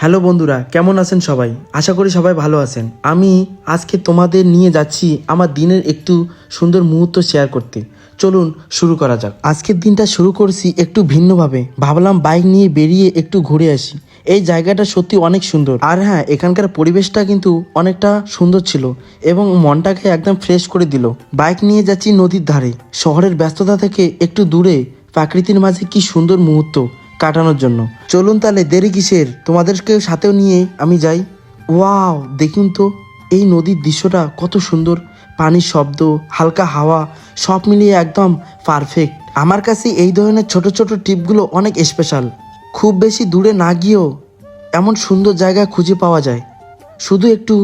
Hello বন্ধুরা, কেমন আছেন সবাই? আশা করি সবাই ভালো আছেন। আমি আজকে তোমাদের নিয়ে যাচ্ছি আমার দিনের একটু সুন্দর মুহূর্ত শেয়ার করতে। চলুন শুরু করা যাক। আজকের দিনটা শুরু করছি একটু ভিন্নভাবে। ভাবলাম বাইক নিয়ে বেরিয়ে একটু ঘুরে আসি। এই জায়গাটা সত্যি অনেক সুন্দর, আর হ্যাঁ, এখানকার পরিবেশটা কিন্তু অনেকটা সুন্দর ছিল এবং মনটাকে একদম ফ্রেশ করে দিল। বাইক নিয়ে যাচ্ছি নদীর ধারে, শহরের ব্যস্ততা থেকে একটু দূরে, প্রকৃতির মাঝে কি সুন্দর মুহূর্ত কাটানোর জন্য। চলুন তাহলে দেরি কিসের, তোমাদেরকে সাথেও নিয়ে আমি যাই। ওয়াও, দেখুন তো এই নদীর দৃশ্যটা কত সুন্দর। পানির শব্দ, হালকা হাওয়া, সব মিলিয়ে একদম পারফেক্ট। আমার কাছে এই ধরনের ছোট ছোট ট্রিপগুলো অনেক স্পেশাল। খুব বেশি দূরে না গিয়েও এমন সুন্দর জায়গা খুঁজে পাওয়া যায়। শুধু একটু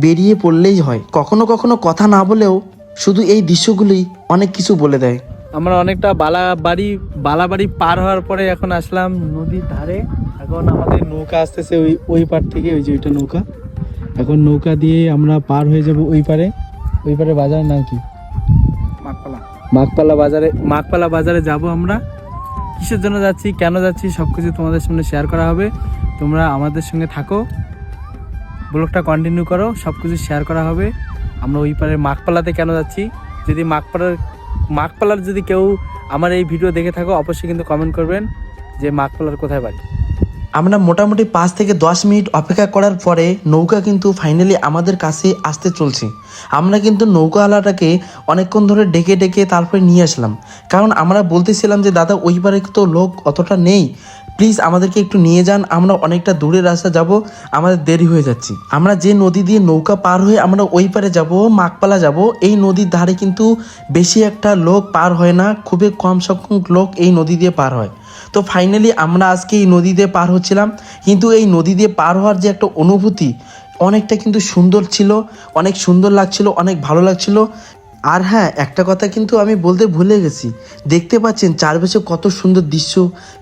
বেরিয়ে পড়লেই হয়। কখনো কখনো কথা না বলেও শুধু এই দৃশ্যগুলোই অনেক কিছু বলে দেয়। আমরা অনেকটা বালাবাড়ি পার হওয়ার পরে এখন আসলাম নদীর ধারে। এখন আমাদের নৌকা আসতেছে ওই পার থেকে, ওই যে ওইটা নৌকা। এখন নৌকা দিয়ে আমরা পার হয়ে যাব ওই পারে বাজারের নাম কি? মাঘপালা বাজারে যাব আমরা। কিসের জন্য যাচ্ছি, কেন যাচ্ছি, সব কিছু তোমাদের সামনে শেয়ার করা হবে। তোমরা আমাদের সঙ্গে থাকো, ব্লগটা কন্টিনিউ করো, সব কিছু শেয়ার করা হবে। আমরা ওই পারে মাঘপালাতে কেন যাচ্ছি, যদি মাঘপালার যদি কেউ আমার এই ভিডিও দেখে থাকো, অবশ্যই কিন্তু কমেন্ট করবেন যে মাঘপালার কোথায় বাড়ি। আমরা মোটামুটি 5 থেকে 10 মিনিট অপেক্ষা করার পরে নৌকা কিন্তু ফাইনালি আমাদের কাছে আসতে চলছে। আমরা কিন্তু নৌকাওয়ালাটাকে অনেকক্ষণ ধরে ডেকে ডেকে তারপরে নিয়ে আসলাম, কারণ আমরা বলতেছিলাম যে দাদা ওই পারে তো লোক অতটা নেই, প্লিজ আমাদেরকে একটু নিয়ে যান, আমরা অনেকটা দূরের রাস্তা যাব, আমাদের দেরি হয়ে যাচ্ছে। আমরা যে নদী দিয়ে নৌকা পার হয়ে আমরা ওই পারে যাব, মাঘপালা যাব, এই নদীর ধারে কিন্তু বেশি একটা লোক পার হয় না, খুবই কম সংখ্যক লোক এই নদী দিয়ে পার হয়। তো ফাইনালি আমরা আজকে এই নদী দিয়ে পার হচ্ছিলাম, কিন্তু এই নদী দিয়ে পার হওয়ার যে একটা অনুভূতি অনেকটা কিন্তু সুন্দর ছিল, অনেক সুন্দর লাগছিল, অনেক ভালো লাগছিল। আর হ্যাঁ, একটা কথা কিন্তু আমি বলতে ভুলে গেছি, দেখতে পাচ্ছেন চারপাশে কত সুন্দর দৃশ্য।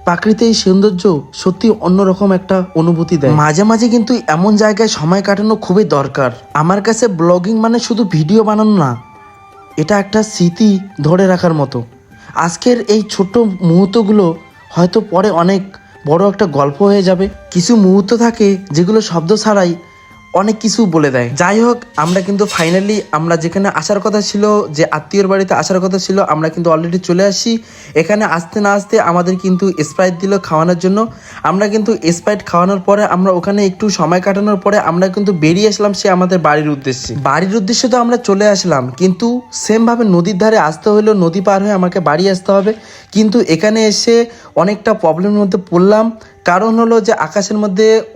প্রাকৃতিক সৌন্দর্য সত্যি অন্যরকম একটা অনুভূতি দেয়। মাঝে মাঝে কিন্তু এমন জায়গায় সময় কাটানো খুবই দরকার। আমার কাছে ব্লগিং মানে শুধু ভিডিও বানানো না, এটা একটা স্মৃতি ধরে রাখার মতো। আজকের এই ছোট্ট মুহূর্তগুলো হয়তো পরে অনেক বড় একটা গল্প হয়ে যাবে। কিছু মুহূর্ত থাকে যেগুলো শব্দ ছাড়াই অনেক কিছু বলে দেয়। যাই হোক, আমরা কিন্তু ফাইনালি আমরা যেখানে আসার কথা ছিল, যে আত্মীয়র বাড়িতে আসার কথা ছিল, আমরা কিন্তু অলরেডি চলে আসি। এখানে আসতে না আসতে আমাদের কিন্তু স্প্রাইট দিল খাওয়ানোর জন্য। আমরা কিন্তু স্প্রাইট খাওয়ানোর পরে আমরা ওখানে একটু সময় কাটানোর পরে আমরা কিন্তু বেরিয়ে আসলাম সে আমাদের বাড়ির উদ্দেশ্যে। বাড়ির উদ্দেশ্যে তো আমরা চলে আসলাম, কিন্তু সেমভাবে নদীর ধারে আসতে হলো, নদী পার হয়ে আমাকে বাড়ি আসতে হবে। কিন্তু এখানে এসে অনেকটা প্রবলেমের মধ্যে পড়লাম, কারণ হলো যে আকাশের মধ্যে